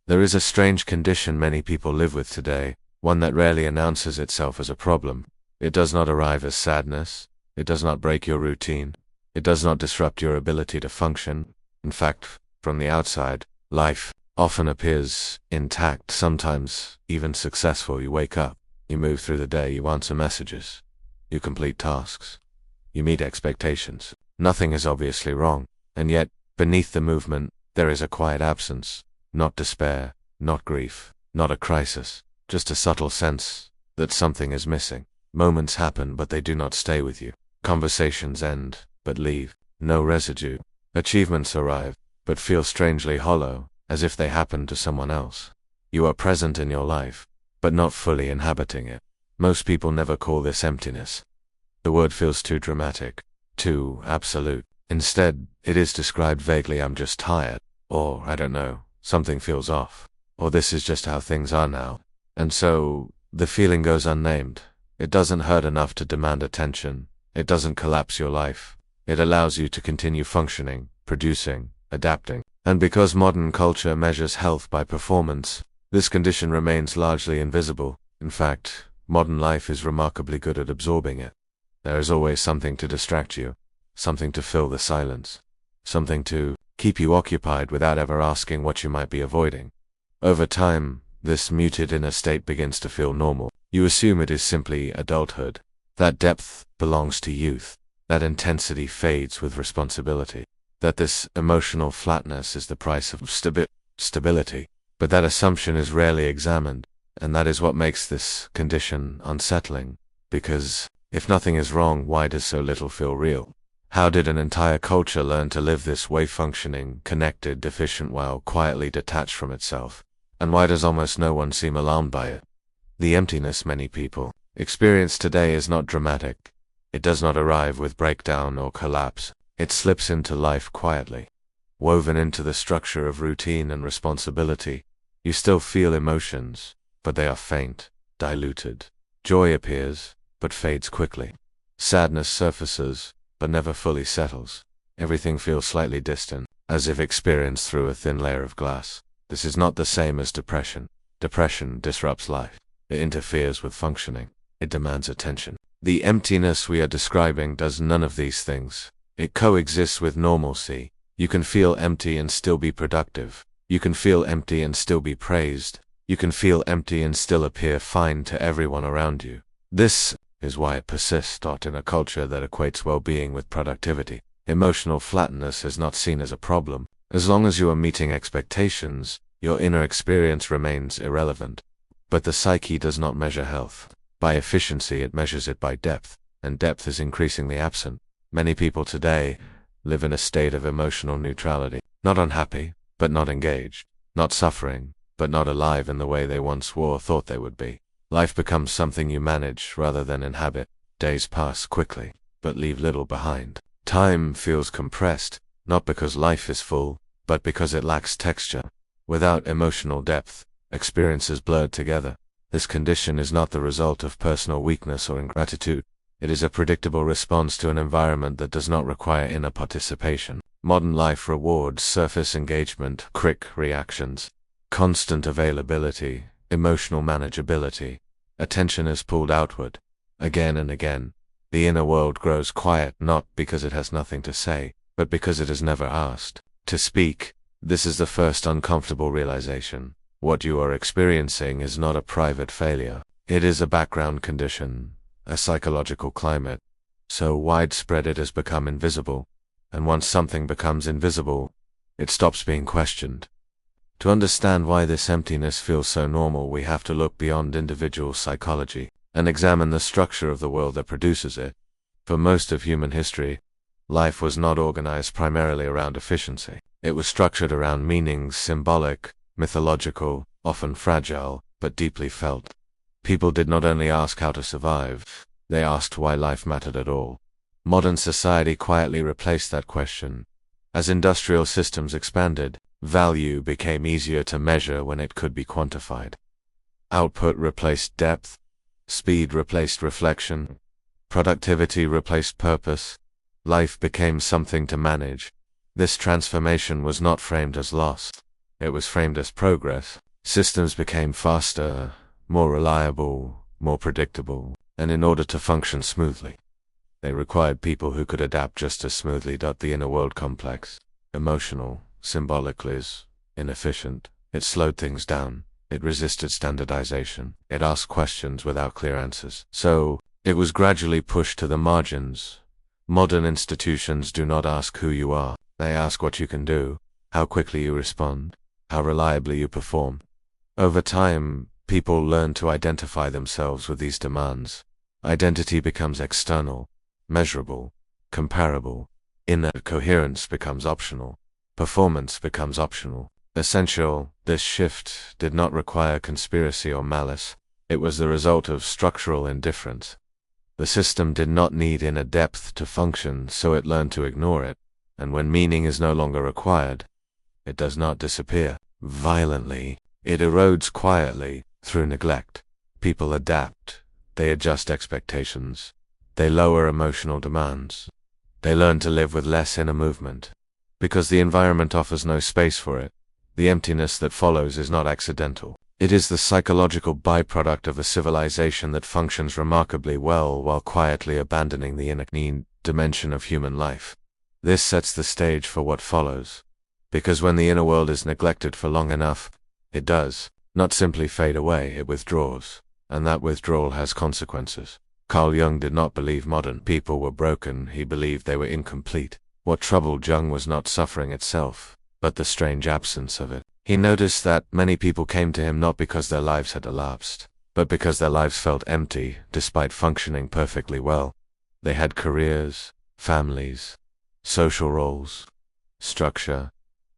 There is a strange condition many people live with today, one that rarely announces itself as a problem. It does not arrive as sadness. It does not break your routine. It does not disrupt your ability to function. In fact, from the outside, life often appears intact, sometimes even successful. You wake up, you move through the day, you answer messages, you complete tasks, you meet expectations. Nothing is obviously wrong, and yet, beneath the movement, there is a quiet absence. Not despair, not grief, not a crisis, just a subtle sense that something is missing. Moments happen, but they do not stay with you. Conversations end, but leave no residue. Achievements arrive, but feel strangely hollow, as if they happened to someone else. You are present in your life, but not fully inhabiting it. Most people never call this emptiness. The word feels too dramatic, too absolute. Instead, it is described vaguely: I'm just tired, or I don't know, something feels off, or this is just how things are now. And so, the feeling goes unnamed. It doesn't hurt enough to demand attention. It doesn't collapse your life. It allows you to continue functioning, producing, adapting. And because modern culture measures health by performance, this condition remains largely invisible. In fact, modern life is remarkably good at absorbing it. There is always something to distract you, something to fill the silence, something to keep you occupied without ever asking what you might be avoiding. Over time, this muted inner state begins to feel normal. You assume it is simply adulthood. That depth belongs to youth. That intensity fades with responsibility. That this emotional flatness is the price of stability. But that assumption is rarely examined, and that is what makes this condition unsettling. Because if nothing is wrong, why does so little feel real? How did an entire culture learn to live this way, functioning, connected, deficient, while quietly detached from itself? And why does almost no one seem alarmed by it? The emptiness many people experience today is not dramatic. It does not arrive with breakdown or collapse. It slips into life quietly, woven into the structure of routine and responsibility. You still feel emotions, but they are faint, diluted. Joy appears, but fades quickly. Sadness surfaces, but never fully settles. Everything feels slightly distant, as if experienced through a thin layer of glass. This is not the same as depression. Depression disrupts life. It interferes with functioning. It demands attention. The emptiness we are describing does none of these things. It coexists with normalcy. You can feel empty and still be productive. You can feel empty and still be praised. You can feel empty and still appear fine to everyone around you. This is why it persists in a culture that equates well-being with productivity. Emotional flatness is not seen as a problem. As long as you are meeting expectations, your inner experience remains irrelevant. But the psyche does not measure health by efficiency, it measures it by depth, and depth is increasingly absent. Many people today live in a state of emotional neutrality, not unhappy, but not engaged, not suffering, but not alive in the way they once thought they would be. Life becomes something you manage rather than inhabit. Days pass quickly, but leave little behind. Time feels compressed, not because life is full, but because it lacks texture. Without emotional depth, experiences blurred together. This condition is not the result of personal weakness or ingratitude. It is a predictable response to an environment that does not require inner participation. Modern life rewards surface engagement, quick reactions, constant availability, emotional manageability. Attention is pulled outward, again and again. The inner world grows quiet, not because it has nothing to say, but because it has never asked to speak. This is the first uncomfortable realization. What you are experiencing is not a private failure. It is a background condition, a psychological climate. So widespread it has become invisible. And once something becomes invisible, it stops being questioned. To understand why this emptiness feels so normal, we have to look beyond individual psychology and examine the structure of the world that produces it. For most of human history, life was not organized primarily around efficiency. It was structured around meanings, symbolic, mythological, often fragile, but deeply felt. People did not only ask how to survive, they asked why life mattered at all. Modern society quietly replaced that question. As industrial systems expanded, value became easier to measure when it could be quantified. Output replaced depth, speed replaced reflection, productivity replaced purpose. Life became something to manage. This transformation was not framed as loss. It was framed as progress. Systems became faster, more reliable, more predictable, and in order to function smoothly, they required people who could adapt just as smoothly. The inner world complex, emotional, symbolically inefficient. It slowed things down. It resisted standardization. It asked questions without clear answers. So, it was gradually pushed to the margins. Modern institutions do not ask who you are. They ask what you can do, how quickly you respond, how reliably you perform. Over time, people learn to identify themselves with these demands. Identity becomes external, measurable, comparable. Inner coherence becomes optional. Performance becomes optional. Essential. This shift did not require conspiracy or malice. It was the result of structural indifference. The system did not need inner depth to function, so it learned to ignore it. And when meaning is no longer required, it does not disappear violently. It erodes quietly through neglect. People adapt. They adjust expectations. They lower emotional demands. They learn to live with less inner movement. Because the environment offers no space for it, the emptiness that follows is not accidental. It is the psychological byproduct of a civilization that functions remarkably well while quietly abandoning the inner dimension of human life. This sets the stage for what follows. Because when the inner world is neglected for long enough, it does not simply fade away, it withdraws. And that withdrawal has consequences. Carl Jung did not believe modern people were broken, he believed they were incomplete. What troubled Jung was not suffering itself, but the strange absence of it. He noticed that many people came to him not because their lives had elapsed, but because their lives felt empty, despite functioning perfectly well. They had careers, families, social roles, structure,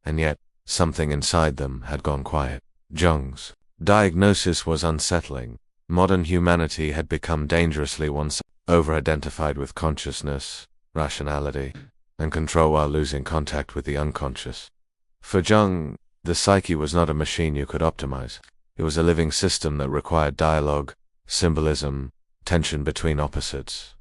and yet, something inside them had gone quiet. Jung's diagnosis was unsettling. Modern humanity had become dangerously one-sided, over-identified with consciousness, rationality, and control while losing contact with the unconscious. For Jung, the psyche was not a machine you could optimize. It was a living system that required dialogue, symbolism, tension between opposites.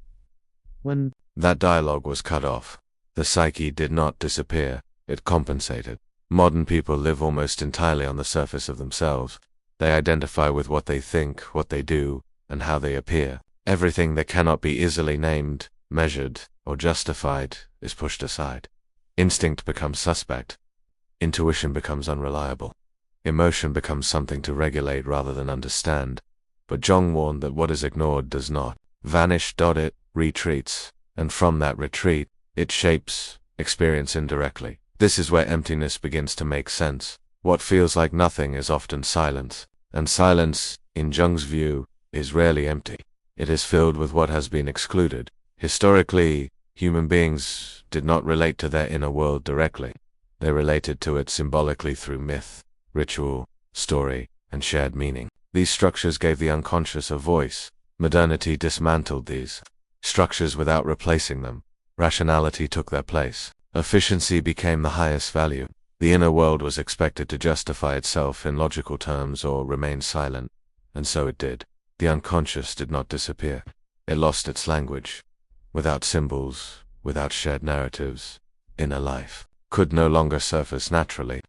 When that dialogue was cut off, the psyche did not disappear, it compensated. Modern people live almost entirely on the surface of themselves. They identify with what they think, what they do, and how they appear. Everything that cannot be easily named, measured, or justified is pushed aside. Instinct becomes suspect. Intuition becomes unreliable. Emotion becomes something to regulate rather than understand. But Jung warned that what is ignored does not vanish. It retreats, and from that retreat, it shapes experience indirectly. This is where emptiness begins to make sense. What feels like nothing is often silence, and silence, in Jung's view, is rarely empty. It is filled with what has been excluded. Historically, human beings did not relate to their inner world directly. They related to it symbolically through myth, ritual, story, and shared meaning. These structures gave the unconscious a voice. Modernity dismantled these structures without replacing them. Rationality took their place. Efficiency became the highest value. The inner world was expected to justify itself in logical terms or remain silent, and so it did. The unconscious did not disappear. It lost its language. Without symbols, without shared narratives, inner life could no longer surface naturally.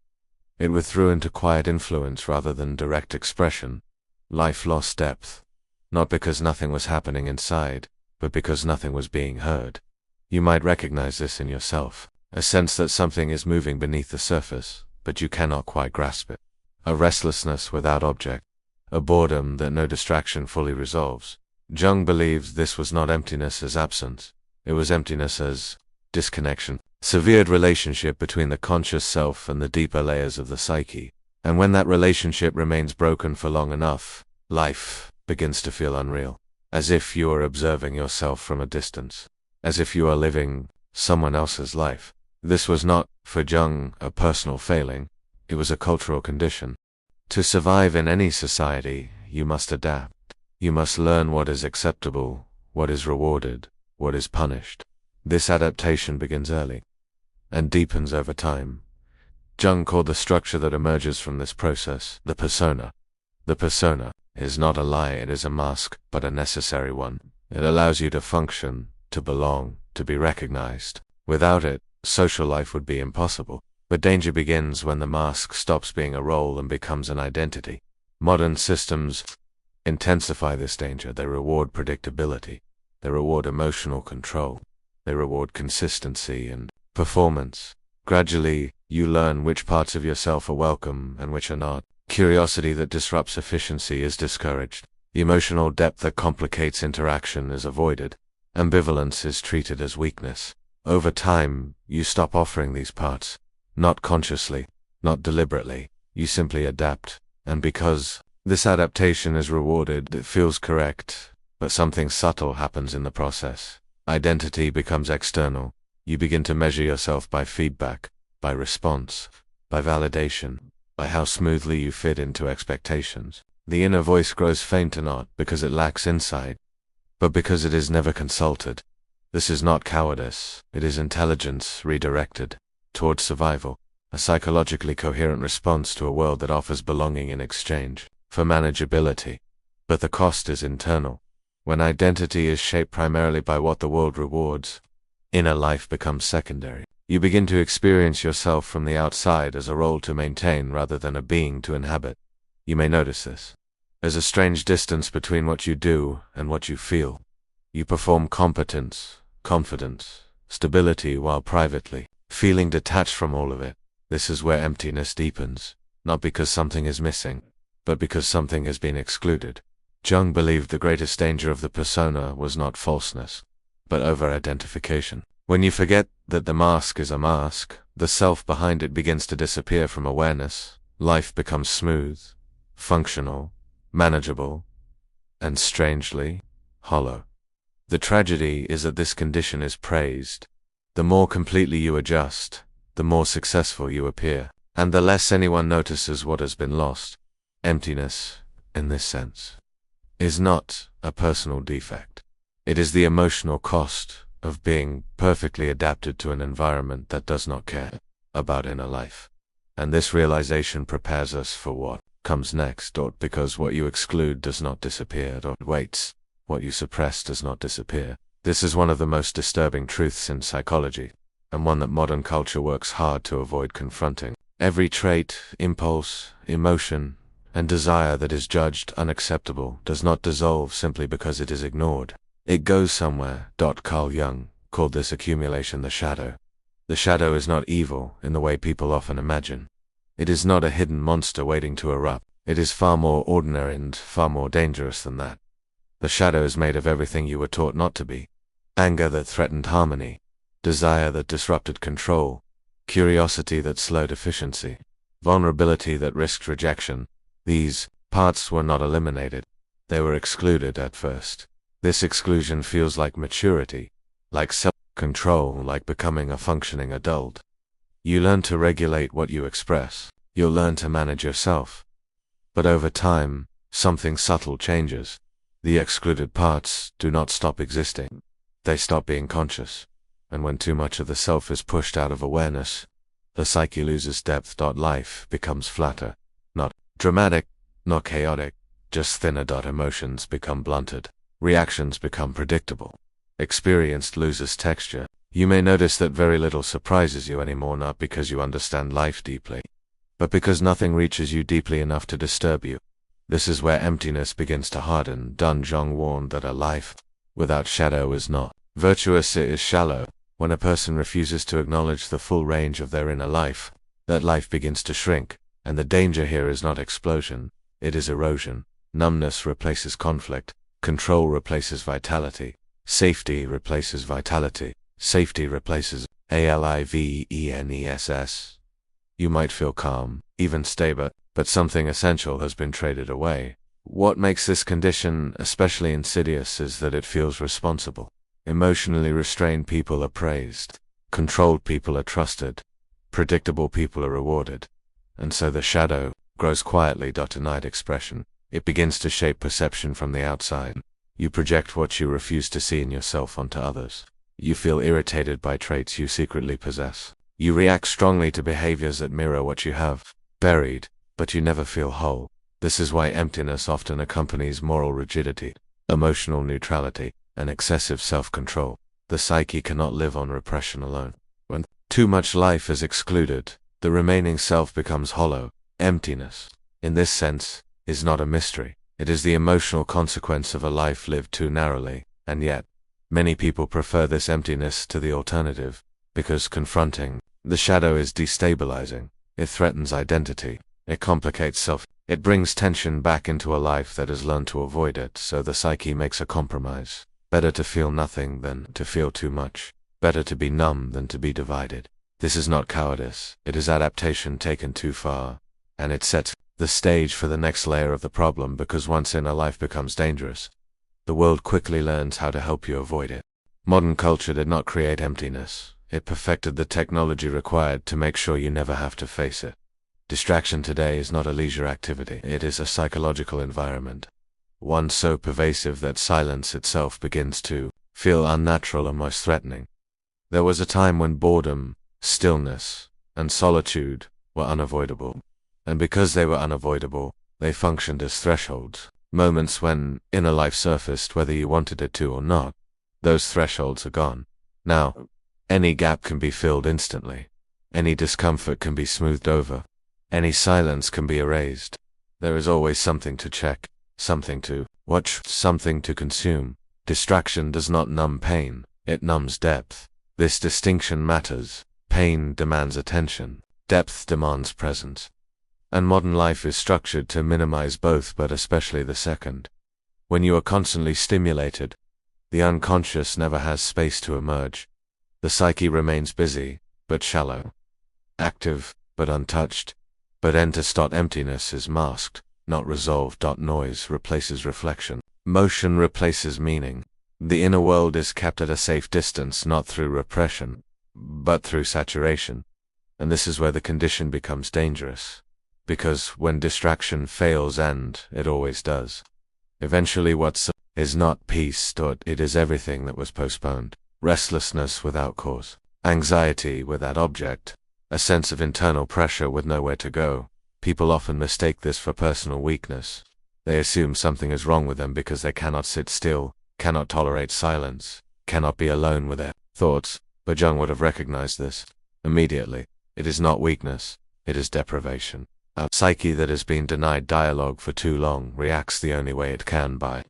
It withdrew into quiet influence rather than direct expression. Life lost depth, not because nothing was happening inside, but because nothing was being heard. You might recognize this in yourself. A sense that something is moving beneath the surface, but you cannot quite grasp it. A restlessness without object. A boredom that no distraction fully resolves. Jung believed this was not emptiness as absence. It was emptiness as disconnection. Severed relationship between the conscious self and the deeper layers of the psyche. And when that relationship remains broken for long enough, life begins to feel unreal. As if you are observing yourself from a distance. As if you are living someone else's life. This was not, for Jung, a personal failing. It was a cultural condition. To survive in any society, you must adapt. You must learn what is acceptable, what is rewarded, what is punished. This adaptation begins early, and deepens over time. Jung called the structure that emerges from this process the persona. The persona is not a lie, it is a mask, but a necessary one. It allows you to function, to belong, to be recognized. Without it, social life would be impossible. But danger begins when the mask stops being a role and becomes an identity. Modern systems intensify this danger. They reward predictability. They reward emotional control. They reward consistency and performance. Gradually, you learn which parts of yourself are welcome and which are not. Curiosity that disrupts efficiency is discouraged. Emotional depth that complicates interaction is avoided. Ambivalence is treated as weakness. Over time, you stop offering these parts. Not consciously, not deliberately. You simply adapt. And because this adaptation is rewarded, it feels correct, but something subtle happens in the process. Identity becomes external. You begin to measure yourself by feedback, by response, by validation, by how smoothly you fit into expectations. The inner voice grows fainter not because it lacks insight, but because it is never consulted. This is not cowardice, it is intelligence redirected towards survival, a psychologically coherent response to a world that offers belonging in exchange for manageability. But the cost is internal. When identity is shaped primarily by what the world rewards, inner life becomes secondary. You begin to experience yourself from the outside as a role to maintain rather than a being to inhabit. You may notice this. There's a strange distance between what you do and what you feel. You perform competence, confidence, stability while privately feeling detached from all of it. This is where emptiness deepens, not because something is missing, but because something has been excluded. Jung believed the greatest danger of the persona was not falseness, but over-identification. When you forget that the mask is a mask, the self behind it begins to disappear from awareness. Life becomes smooth, functional, manageable, and strangely, hollow. The tragedy is that this condition is praised. The more completely you adjust, the more successful you appear, and the less anyone notices what has been lost. Emptiness, in this sense, is not a personal defect. It is the emotional cost of being perfectly adapted to an environment that does not care about inner life. And this realization prepares us for what comes next, because what you exclude does not disappear, waits. What you suppress does not disappear. This is one of the most disturbing truths in psychology, and one that modern culture works hard to avoid confronting. Every trait, impulse, emotion, and desire that is judged unacceptable does not dissolve simply because it is ignored. It goes somewhere. Carl Jung called this accumulation the shadow. The shadow is not evil in the way people often imagine. It is not a hidden monster waiting to erupt. It is far more ordinary and far more dangerous than that. The shadow is made of everything you were taught not to be. Anger that threatened harmony, desire that disrupted control, curiosity that slowed efficiency, vulnerability that risked rejection. These parts were not eliminated. They were excluded at first. This exclusion feels like maturity, like self-control, like becoming a functioning adult. You learn to regulate what you express. You'll learn to manage yourself. But over time, something subtle changes. The excluded parts do not stop existing. They stop being conscious. And when too much of the self is pushed out of awareness, the psyche loses depth. Life becomes flatter. Not dramatic, not chaotic, just thinner. Emotions become blunted. Reactions become predictable. Experience loses texture. You may notice that very little surprises you anymore, not because you understand life deeply, but because nothing reaches you deeply enough to disturb you. This is where emptiness begins to harden. Jung warned that a life without shadow is not virtuous, it is shallow. When a person refuses to acknowledge the full range of their inner life, that life begins to shrink, and the danger here is not explosion, it is erosion. Numbness replaces conflict, control replaces vitality, safety replaces vitality, safety replaces aliveness. You might feel calm, even stable, but something essential has been traded away. What makes this condition especially insidious is that it feels responsible. Emotionally restrained people are praised, controlled people are trusted, predictable people are rewarded, and so the shadow grows quietly. Denied expression. It begins to shape perception from the outside. You project what you refuse to see in yourself onto others. You feel irritated by traits you secretly possess. You react strongly to behaviors that mirror what you have buried, but you never feel whole. This is why emptiness often accompanies moral rigidity, emotional neutrality, and excessive self-control. The psyche cannot live on repression alone. When too much life is excluded, The remaining self becomes hollow. Emptiness, in this sense, is not a mystery. It is the emotional consequence of a life lived too narrowly, and yet, many people prefer this emptiness to the alternative, because confronting the shadow is destabilizing. It threatens identity. It complicates self. It brings tension back into a life that has learned to avoid it, so the psyche makes a compromise. Better to feel nothing than to feel too much. Better to be numb than to be divided. This is not cowardice. It is adaptation taken too far. And it sets the stage for the next layer of the problem, because once inner life becomes dangerous, the world quickly learns how to help you avoid it. Modern culture did not create emptiness. It perfected the technology required to make sure you never have to face it. Distraction today is not a leisure activity. It is a psychological environment. One so pervasive that silence itself begins to feel unnatural and most threatening. There was a time when boredom, stillness, and solitude were unavoidable. And because they were unavoidable, they functioned as thresholds. Moments when inner life surfaced whether you wanted it to or not. Those thresholds are gone. Now, any gap can be filled instantly. Any discomfort can be smoothed over. Any silence can be erased. There is always something to check, something to watch, something to consume. Distraction does not numb pain, it numbs depth. This distinction matters. Pain demands attention. Depth demands presence. And modern life is structured to minimize both, but especially the second. When you are constantly stimulated, the unconscious never has space to emerge. The psyche remains busy, but shallow. Active, but untouched. But emptiness is masked, not resolved. Noise replaces reflection. Motion replaces meaning. The inner world is kept at a safe distance, not through repression, but through saturation. And this is where the condition becomes dangerous. Because when distraction fails, and it always does, eventually what's is not peace, it is everything that was postponed. Restlessness without cause. Anxiety without object. A sense of internal pressure with nowhere to go. People often mistake this for personal weakness. They assume something is wrong with them because they cannot sit still, cannot tolerate silence, cannot be alone with their thoughts. But Jung would have recognized this immediately. It is not weakness, it is deprivation. A psyche that has been denied dialogue for too long reacts the only way it can, by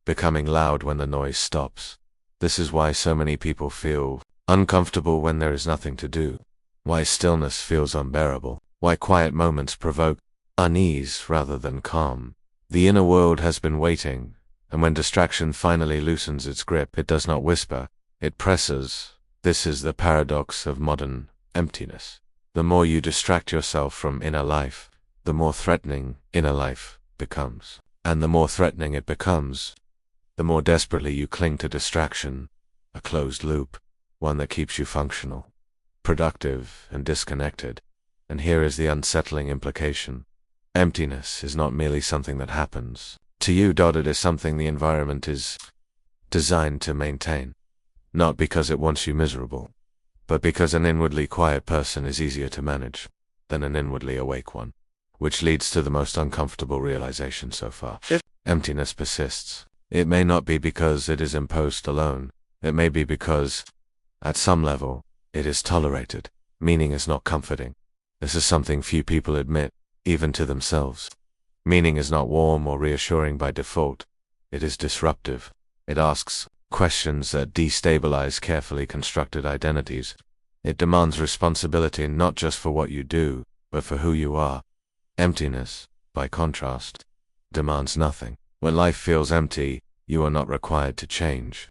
becoming loud when the noise stops. This is why so many people feel uncomfortable when there is nothing to do. Why stillness feels unbearable. Why quiet moments provoke unease rather than calm. The inner world has been waiting, and when distraction finally loosens its grip, it does not whisper, it presses. This is the paradox of modern emptiness. The more you distract yourself from inner life, the more threatening inner life becomes. And the more threatening it becomes, the more desperately you cling to distraction, a closed loop, one that keeps you functional, productive, and disconnected. And here is the unsettling implication. Emptiness is not merely something that happens to you. It is something the environment is designed to maintain. Not because it wants you miserable, but because an inwardly quiet person is easier to manage than an inwardly awake one. Which leads to the most uncomfortable realization so far. If emptiness persists, it may not be because it is imposed alone. It may be because, at some level, it is tolerated. Meaning is not comforting. This is something few people admit, even to themselves. Meaning is not warm or reassuring by default. It is disruptive. It asks questions that destabilize carefully constructed identities. It demands responsibility not just for what you do, but for who you are. Emptiness, by contrast, demands nothing. When life feels empty, you are not required to change.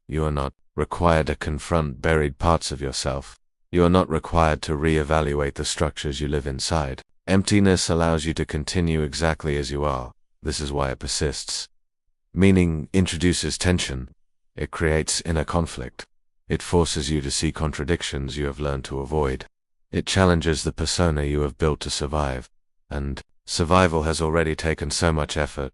You are not required to confront buried parts of yourself. You are not required to reevaluate the structures you live inside. Emptiness allows you to continue exactly as you are. This is why it persists. Meaning introduces tension. It creates inner conflict. It forces you to see contradictions you have learned to avoid. It challenges the persona you have built to survive. And survival has already taken so much effort.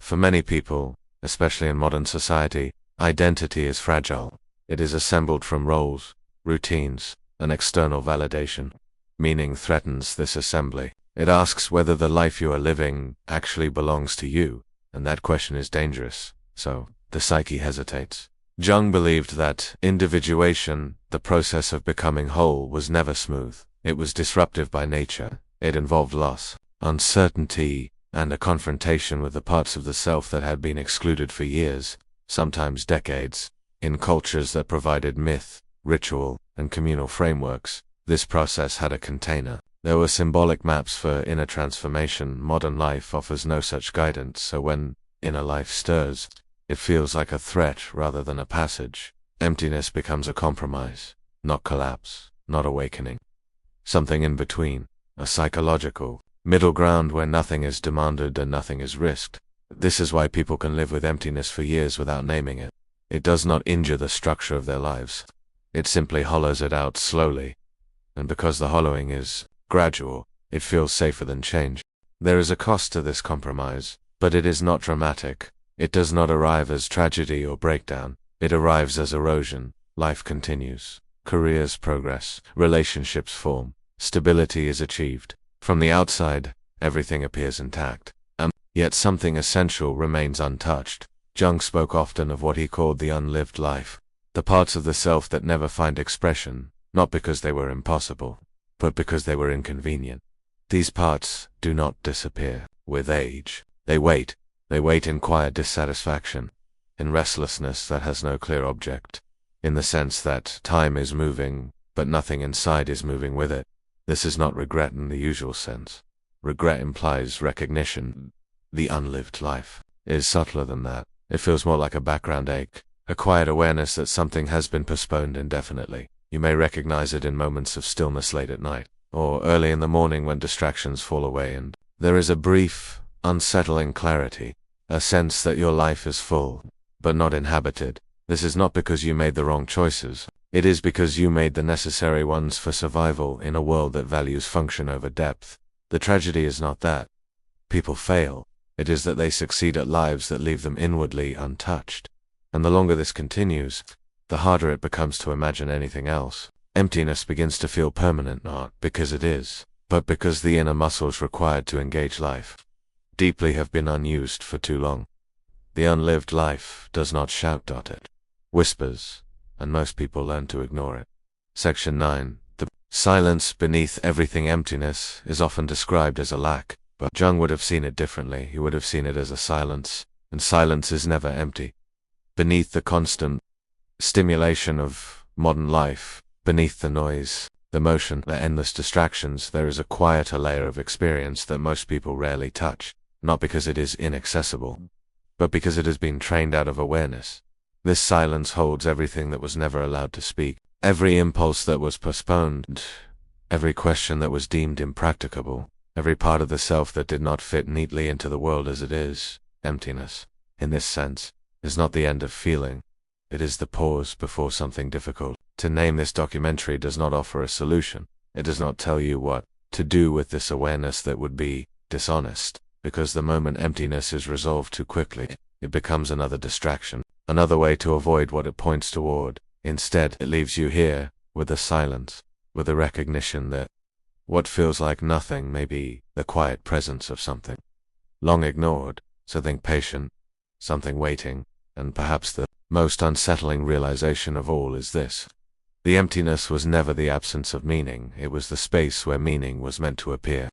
For many people, especially in modern society, identity is fragile. It is assembled from roles, routines, and external validation. Meaning threatens this assembly. It asks whether the life you are living actually belongs to you, and that question is dangerous, so the psyche hesitates. Jung believed that individuation, the process of becoming whole, was never smooth. It was disruptive by nature. It involved loss, uncertainty, and a confrontation with the parts of the self that had been excluded for years, sometimes decades. In cultures that provided myth, ritual, and communal frameworks, this process had a container. There were symbolic maps for inner transformation. Modern life offers no such guidance, so when inner life stirs, it feels like a threat rather than a passage. Emptiness becomes a compromise, not collapse, not awakening. Something in between, a psychological middle ground where nothing is demanded and nothing is risked. This is why people can live with emptiness for years without naming it. It does not injure the structure of their lives. It simply hollows it out slowly. And because the hollowing is gradual, it feels safer than change. There is a cost to this compromise, but it is not dramatic. It does not arrive as tragedy or breakdown. It arrives as erosion. Life continues. Careers progress. Relationships form. Stability is achieved. From the outside, everything appears intact. Yet something essential remains untouched. Jung spoke often of what he called the unlived life. The parts of the self that never find expression, not because they were impossible, but because they were inconvenient. These parts do not disappear with age. They wait. They wait in quiet dissatisfaction, in restlessness that has no clear object, in the sense that time is moving, but nothing inside is moving with it. This is not regret in the usual sense. Regret implies recognition. The unlived life is subtler than that. It feels more like a background ache, a quiet awareness that something has been postponed indefinitely. You may recognize it in moments of stillness late at night, or early in the morning when distractions fall away and there is a brief, unsettling clarity, a sense that your life is full, but not inhabited. This is not because you made the wrong choices. It is because you made the necessary ones for survival in a world that values function over depth. The tragedy is not that people fail. It is that they succeed at lives that leave them inwardly untouched. And the longer this continues, the harder it becomes to imagine anything else. Emptiness begins to feel permanent not because it is, but because the inner muscles required to engage life deeply have been unused for too long. The unlived life does not shout. It whispers, and most people learn to ignore it. Section 9. The silence beneath everything. Emptiness is often described as a lack, but Jung would have seen it differently. He would have seen it as a silence, and silence is never empty. Beneath the constant stimulation of modern life, beneath the noise, the motion, the endless distractions, there is a quieter layer of experience that most people rarely touch, not because it is inaccessible, but because it has been trained out of awareness. This silence holds everything that was never allowed to speak, every impulse that was postponed, every question that was deemed impracticable, every part of the self that did not fit neatly into the world as it is. Emptiness, in this sense, is not the end of feeling. It is the pause before something difficult. To name this documentary does not offer a solution. It does not tell you what to do with this awareness that would be dishonest, because the moment emptiness is resolved too quickly, it becomes another distraction, another way to avoid what it points toward. Instead, it leaves you here, with the silence, with the recognition that what feels like nothing may be the quiet presence of something long ignored, something patient, something waiting, and perhaps the most unsettling realization of all is this. The emptiness was never the absence of meaning, it was the space where meaning was meant to appear.